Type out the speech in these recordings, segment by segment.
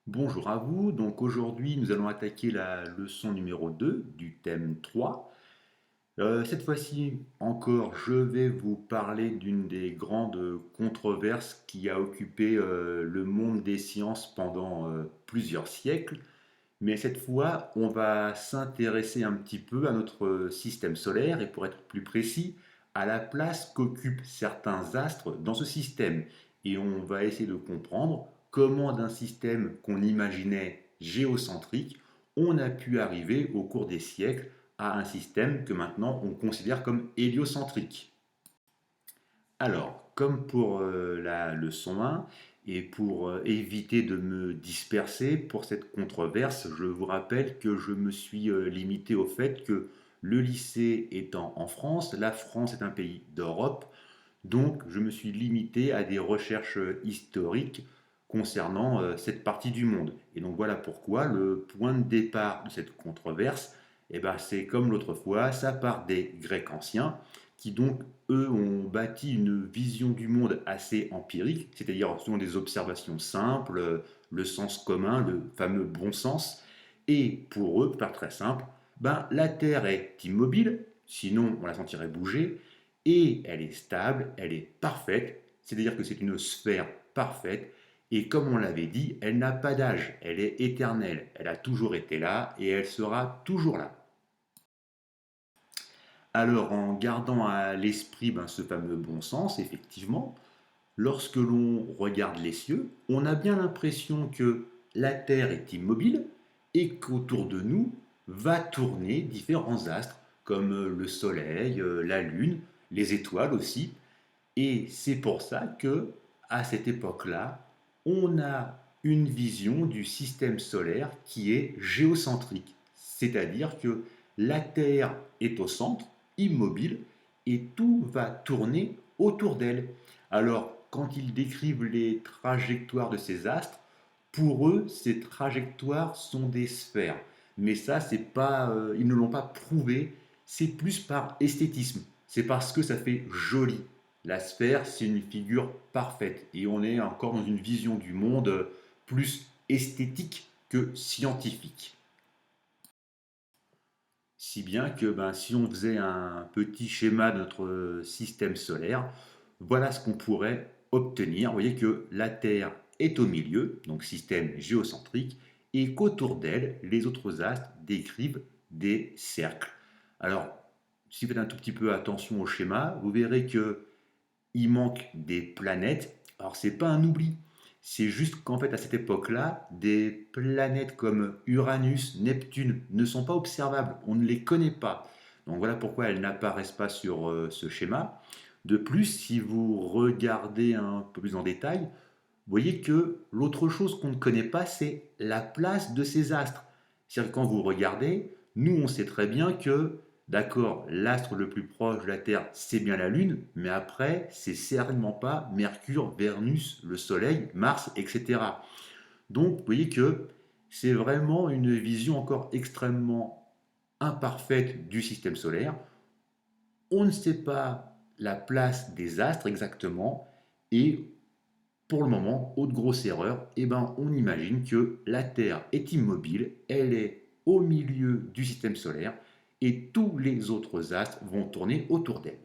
Bonjour à vous. Donc aujourd'hui, nous allons attaquer la leçon numéro 2 du thème 3. Cette fois-ci encore, je vais vous parler d'une des grandes controverses qui a occupé le monde des sciences pendant plusieurs siècles. Mais cette fois, on va s'intéresser un petit peu à notre système solaire et pour être plus précis, à la place qu'occupent certains astres dans ce système. Et on va essayer de comprendre comment d'un système qu'on imaginait géocentrique, on a pu arriver au cours des siècles à un système que maintenant on considère comme héliocentrique. Alors, comme pour la leçon 1, et pour éviter de me disperser pour cette controverse, je vous rappelle que je me suis limité au fait que le lycée étant en France, la France est un pays d'Europe, donc je me suis limité à des recherches historiques concernant cette partie du monde. Et donc voilà pourquoi le point de départ de cette controverse, eh ben, c'est comme l'autre fois, ça part des Grecs anciens, qui donc, eux, ont bâti une vision du monde assez empirique, c'est-à-dire selon des observations simples, le sens commun, le fameux bon sens. Et pour eux, par très simple, ben, la Terre est immobile, sinon on la sentirait bouger, et elle est stable, elle est parfaite, c'est-à-dire que c'est une sphère parfaite, et comme on l'avait dit, elle n'a pas d'âge, elle est éternelle, elle a toujours été là et elle sera toujours là. Alors en gardant à l'esprit ce fameux bon sens, effectivement, lorsque l'on regarde les cieux, on a bien l'impression que la Terre est immobile et qu'autour de nous va tourner différents astres comme le Soleil, la Lune, les étoiles aussi. Et c'est pour ça que, à cette époque-là, on a une vision du système solaire qui est géocentrique. C'est-à-dire que la Terre est au centre, immobile, et tout va tourner autour d'elle. Alors, quand ils décrivent les trajectoires de ces astres, pour eux, ces trajectoires sont des sphères. Mais ça, c'est pas, ils ne l'ont pas prouvé, c'est plus par esthétisme. C'est parce que ça fait joli. La sphère, c'est une figure parfaite. Et on est encore dans une vision du monde plus esthétique que scientifique. Si bien que si on faisait un petit schéma de notre système solaire, voilà ce qu'on pourrait obtenir. Vous voyez que la Terre est au milieu, donc système géocentrique, et qu'autour d'elle, les autres astres décrivent des cercles. Alors, si vous faites un tout petit peu attention au schéma, vous verrez que il manque des planètes. Alors, c'est pas un oubli. C'est juste qu'en fait, à cette époque-là, des planètes comme Uranus, Neptune ne sont pas observables. On ne les connaît pas. Donc voilà pourquoi elles n'apparaissent pas sur ce schéma. De plus, si vous regardez un peu plus en détail, vous voyez que l'autre chose qu'on ne connaît pas, c'est la place de ces astres. C'est-à-dire que quand vous regardez, nous, on sait très bien que, d'accord, l'astre le plus proche de la Terre, c'est bien la Lune, mais après, c'est certainement pas Mercure, Vénus, le Soleil, Mars, etc. Donc, vous voyez que c'est vraiment une vision encore extrêmement imparfaite du système solaire. On ne sait pas la place des astres exactement, et pour le moment, haute grosse erreur, on imagine que la Terre est immobile, elle est au milieu du système solaire et tous les autres astres vont tourner autour d'elle.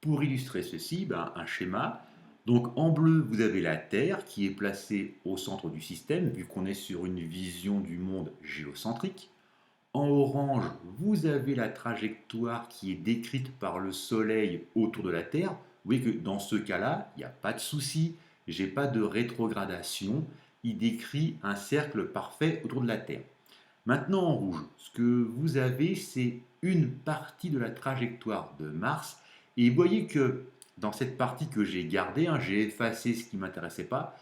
Pour illustrer ceci, ben, un schéma. Donc en bleu, vous avez la Terre qui est placée au centre du système, vu qu'on est sur une vision du monde géocentrique. En orange, vous avez la trajectoire qui est décrite par le Soleil autour de la Terre. Vous voyez que dans ce cas-là, il n'y a pas de souci, j'ai pas de rétrogradation. Il décrit un cercle parfait autour de la Terre. Maintenant en rouge, ce que vous avez, c'est une partie de la trajectoire de Mars. Et vous voyez que dans cette partie que j'ai gardée, hein, j'ai effacé ce qui ne m'intéressait pas,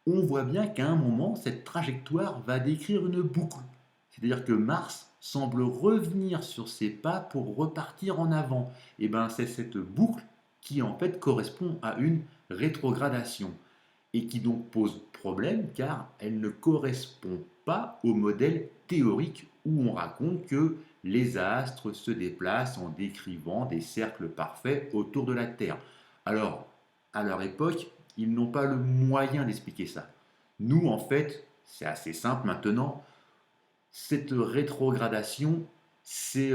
on voit bien qu'à un moment, cette trajectoire va décrire une boucle. C'est-à-dire que Mars semble revenir sur ses pas pour repartir en avant. Et bien c'est cette boucle qui en fait correspond à une rétrogradation et qui donc pose problème car elle ne correspond pas au modèle théorique où on raconte que les astres se déplacent en décrivant des cercles parfaits autour de la Terre. Alors, à leur époque, ils n'ont pas le moyen d'expliquer ça. Nous, en fait, c'est assez simple maintenant, cette rétrogradation, c'est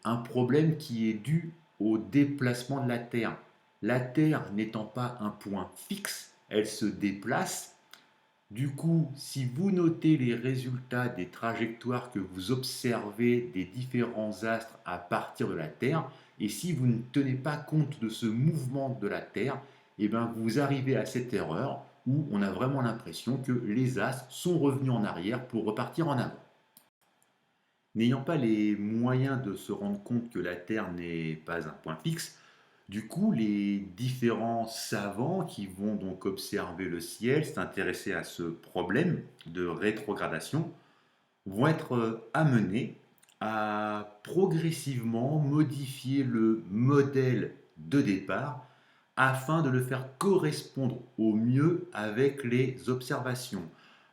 un problème qui est dû au déplacement de la Terre. La Terre n'étant pas un point fixe, elle se déplace. Du coup, si vous notez les résultats des trajectoires que vous observez des différents astres à partir de la Terre, et si vous ne tenez pas compte de ce mouvement de la Terre, eh bien vous arrivez à cette erreur où on a vraiment l'impression que les astres sont revenus en arrière pour repartir en avant. N'ayant pas les moyens de se rendre compte que la Terre n'est pas un point fixe, du coup, les différents savants qui vont donc observer le ciel, s'intéresser à ce problème de rétrogradation, vont être amenés à progressivement modifier le modèle de départ afin de le faire correspondre au mieux avec les observations.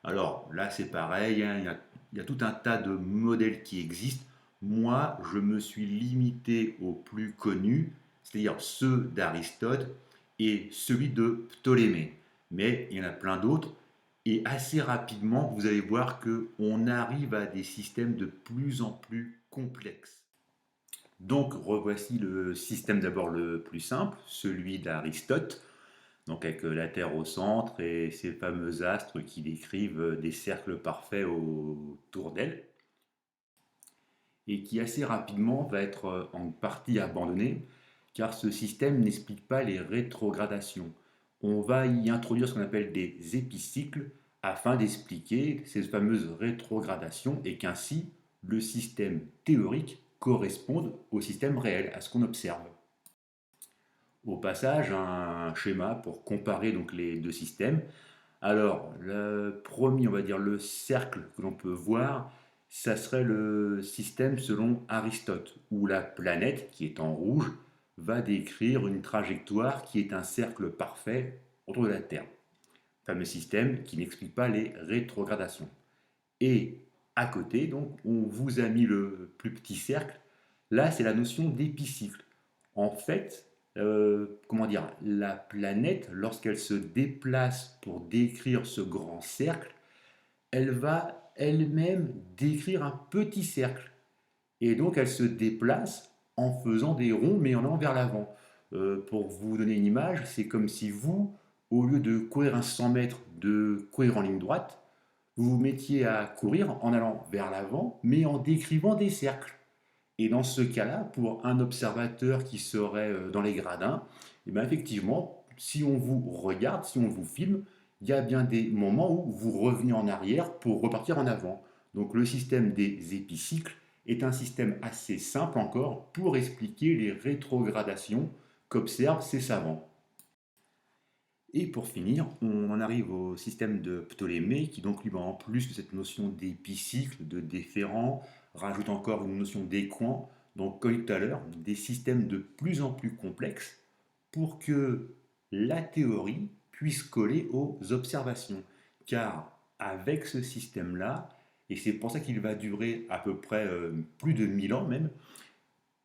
Alors là, c'est pareil, hein, il y a tout un tas de modèles qui existent. Moi, je me suis limité aux plus connus, c'est-à-dire ceux d'Aristote et celui de Ptolémée. Mais il y en a plein d'autres. Et assez rapidement, vous allez voir qu'on arrive à des systèmes de plus en plus complexes. Donc, revoici le système d'abord le plus simple, celui d'Aristote, donc avec la Terre au centre et ces fameux astres qui décrivent des cercles parfaits autour d'elle, et qui assez rapidement va être en partie abandonné, car ce système n'explique pas les rétrogradations. On va y introduire ce qu'on appelle des épicycles afin d'expliquer ces fameuses rétrogradations et qu'ainsi le système théorique corresponde au système réel, à ce qu'on observe. Au passage, un schéma pour comparer donc les deux systèmes. Alors, le premier, on va dire le cercle que l'on peut voir, ça serait le système selon Aristote, où la planète, qui est en rouge, va décrire une trajectoire qui est un cercle parfait autour de la Terre. Fameux système qui n'explique pas les rétrogradations. Et à côté, donc, on vous a mis le plus petit cercle. Là, c'est la notion d'épicycle. En fait, comment dire, la planète, lorsqu'elle se déplace pour décrire ce grand cercle, elle va elle-même décrire un petit cercle. Et donc, elle se déplace en faisant des ronds, mais en allant vers l'avant. Pour vous donner une image, c'est comme si vous, au lieu de courir un 100 mètres, de courir en ligne droite, vous vous mettiez à courir en allant vers l'avant, mais en décrivant des cercles. Et dans ce cas-là, pour un observateur qui serait dans les gradins, eh bien effectivement, si on vous regarde, si on vous filme, il y a bien des moments où vous revenez en arrière pour repartir en avant. Donc le système des épicycles est un système assez simple encore pour expliquer les rétrogradations qu'observent ces savants. Et pour finir, on en arrive au système de Ptolémée qui donc lui, en plus de cette notion d'épicycle, de déférent, rajoute encore une notion d'équant, donc comme tout à l'heure, des systèmes de plus en plus complexes pour que la théorie puisse coller aux observations. Car avec ce système-là, et c'est pour ça qu'il va durer à peu près plus de 1000 ans même,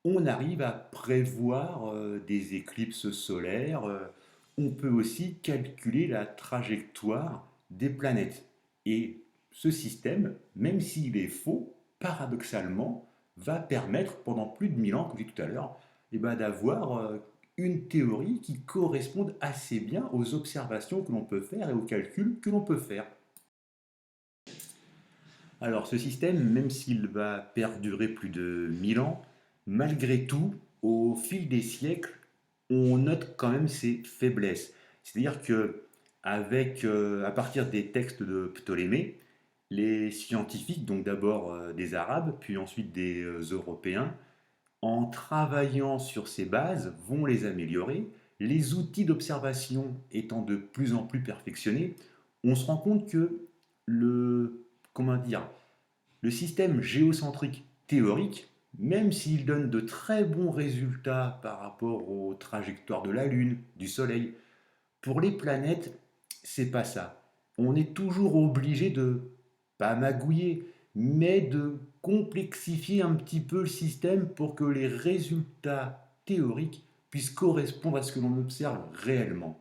on arrive à prévoir des éclipses solaires. On peut aussi calculer la trajectoire des planètes. Et ce système, même s'il est faux, paradoxalement, va permettre pendant plus de 1000 ans, comme je disais tout à l'heure, eh ben, d'avoir une théorie qui corresponde assez bien aux observations que l'on peut faire et aux calculs que l'on peut faire. Alors ce système, même s'il va perdurer plus de 1000 ans, malgré tout, au fil des siècles, on note quand même ses faiblesses. C'est-à-dire que à partir des textes de Ptolémée, les scientifiques, donc d'abord des Arabes, puis ensuite des Européens, en travaillant sur ces bases, vont les améliorer. Les outils d'observation étant de plus en plus perfectionnés, on se rend compte que comment dire, le système géocentrique théorique, même s'il donne de très bons résultats par rapport aux trajectoires de la Lune, du Soleil, pour les planètes, c'est pas ça. On est toujours obligé de pas magouiller, mais de complexifier un petit peu le système pour que les résultats théoriques puissent correspondre à ce que l'on observe réellement.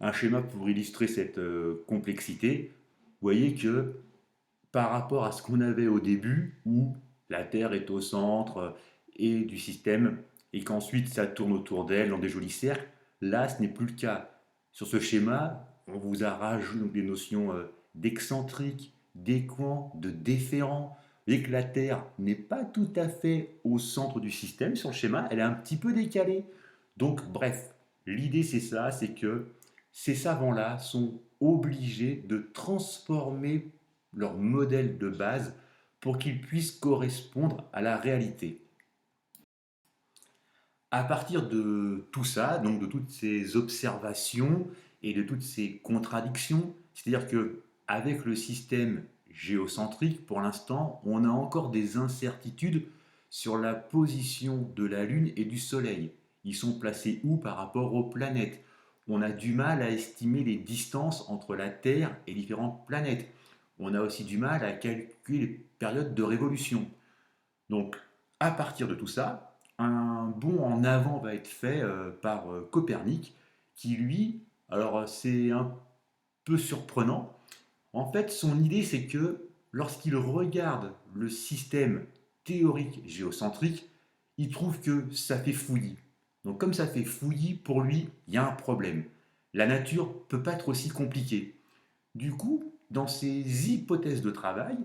Un schéma pour illustrer cette complexité, vous voyez que par rapport à ce qu'on avait au début, où la Terre est au centre et du système, et qu'ensuite ça tourne autour d'elle dans des jolis cercles, là ce n'est plus le cas. Sur ce schéma, on vous a rajouté des notions d'excentrique, d'équant, de déférent. Vous voyez que la Terre n'est pas tout à fait au centre du système sur le schéma, elle est un petit peu décalée. Donc bref, l'idée c'est ça, c'est que ces savants-là sont obligés de transformer leur modèle de base pour qu'ils puissent correspondre à la réalité. À partir de tout ça, donc de toutes ces observations et de toutes ces contradictions, c'est-à-dire que avec le système géocentrique, pour l'instant, on a encore des incertitudes sur la position de la Lune et du Soleil. Ils sont placés où par rapport aux planètes? On a du mal à estimer les distances entre la Terre et différentes planètes. On a aussi du mal à calculer les périodes de révolution. Donc, à partir de tout ça, un bond en avant va être fait par Copernic, qui lui, alors c'est un peu surprenant, en fait son idée c'est que lorsqu'il regarde le système théorique géocentrique, il trouve que ça fait fouillis. Donc comme ça fait fouillis, pour lui, il y a un problème. La nature ne peut pas être aussi compliquée. Du coup, dans ses hypothèses de travail,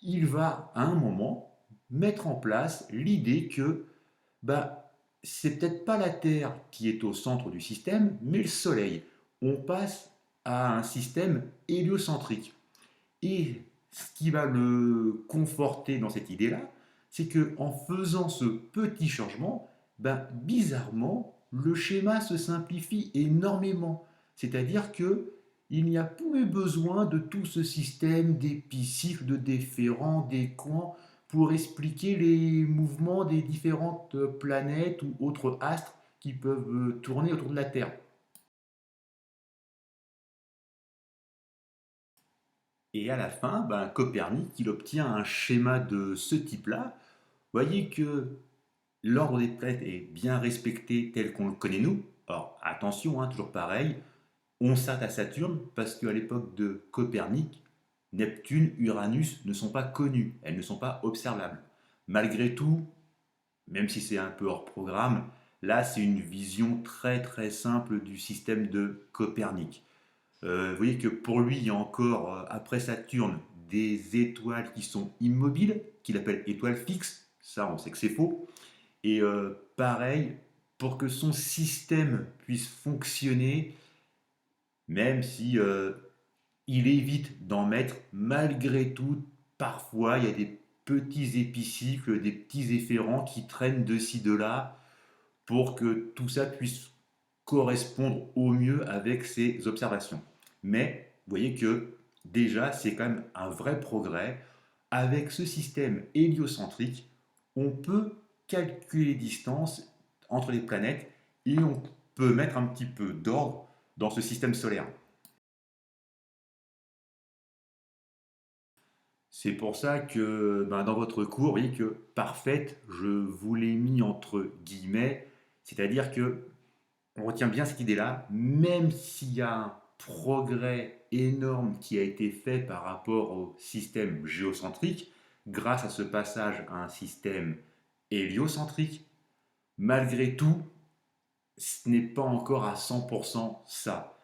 il va à un moment mettre en place l'idée que bah, c'est peut-être pas la Terre qui est au centre du système, mais le Soleil. On passe à un système héliocentrique. Et ce qui va le conforter dans cette idée-là, c'est que en faisant ce petit changement, ben, bizarrement, le schéma se simplifie énormément. C'est-à-dire que il n'y a plus besoin de tout ce système d'épicycles, de déférents, d'équants pour expliquer les mouvements des différentes planètes ou autres astres qui peuvent tourner autour de la Terre. Et à la fin, ben, Copernic, il obtient un schéma de ce type-là. Vous voyez que l'ordre des planètes est bien respecté tel qu'on le connaît nous. Alors attention, hein, toujours pareil, on s'arrête à Saturne parce qu'à l'époque de Copernic, Neptune, Uranus ne sont pas connues, elles ne sont pas observables. Malgré tout, même si c'est un peu hors programme, là c'est une vision très très simple du système de Copernic. Vous voyez que pour lui, il y a encore, après Saturne, des étoiles qui sont immobiles, qu'il appelle étoiles fixes. Ça, on sait que c'est faux. Et pareil, pour que son système puisse fonctionner, même si il évite d'en mettre, malgré tout, parfois, il y a des petits épicycles, des petits efférents qui traînent de ci, de là, pour que tout ça puisse correspondre au mieux avec ses observations. Mais vous voyez que déjà, c'est quand même un vrai progrès. Avec ce système héliocentrique, on peut calculer les distances entre les planètes et on peut mettre un petit peu d'ordre dans ce système solaire. C'est pour ça que ben, dans votre cours, vous voyez que parfaite, je vous l'ai mis entre guillemets, c'est-à-dire que on retient bien cette idée-là, même s'il y a un progrès énorme qui a été fait par rapport au système géocentrique, grâce à ce passage à un système héliocentrique, malgré tout, ce n'est pas encore à 100% ça.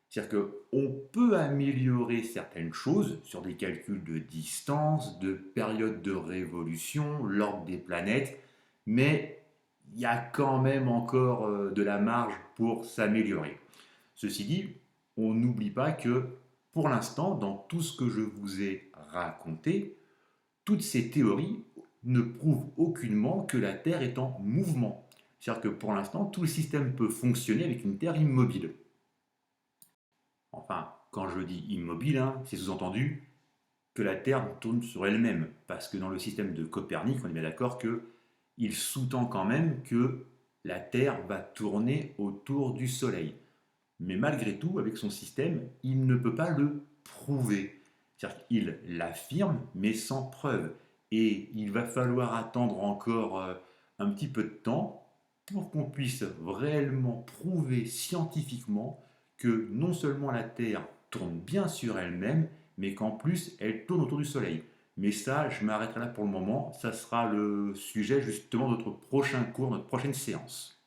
C'est-à-dire qu'on peut améliorer certaines choses sur des calculs de distance, de période de révolution, l'ordre des planètes, mais il y a quand même encore de la marge pour s'améliorer. Ceci dit, on n'oublie pas que pour l'instant, dans tout ce que je vous ai raconté, toutes ces théories ne prouvent aucunement que la Terre est en mouvement. C'est-à-dire que pour l'instant, tout le système peut fonctionner avec une Terre immobile. Enfin, quand je dis immobile, hein, c'est sous-entendu que la Terre tourne sur elle-même. Parce que dans le système de Copernic, on est bien d'accord qu'il sous-tend quand même que la Terre va tourner autour du Soleil. Mais malgré tout, avec son système, il ne peut pas le prouver. C'est-à-dire qu'il l'affirme, mais sans preuve. Et il va falloir attendre encore un petit peu de temps pour qu'on puisse réellement prouver scientifiquement que non seulement la Terre tourne bien sur elle-même, mais qu'en plus elle tourne autour du Soleil. Mais ça, je m'arrêterai là pour le moment. Ça sera le sujet justement de notre prochain cours, notre prochaine séance.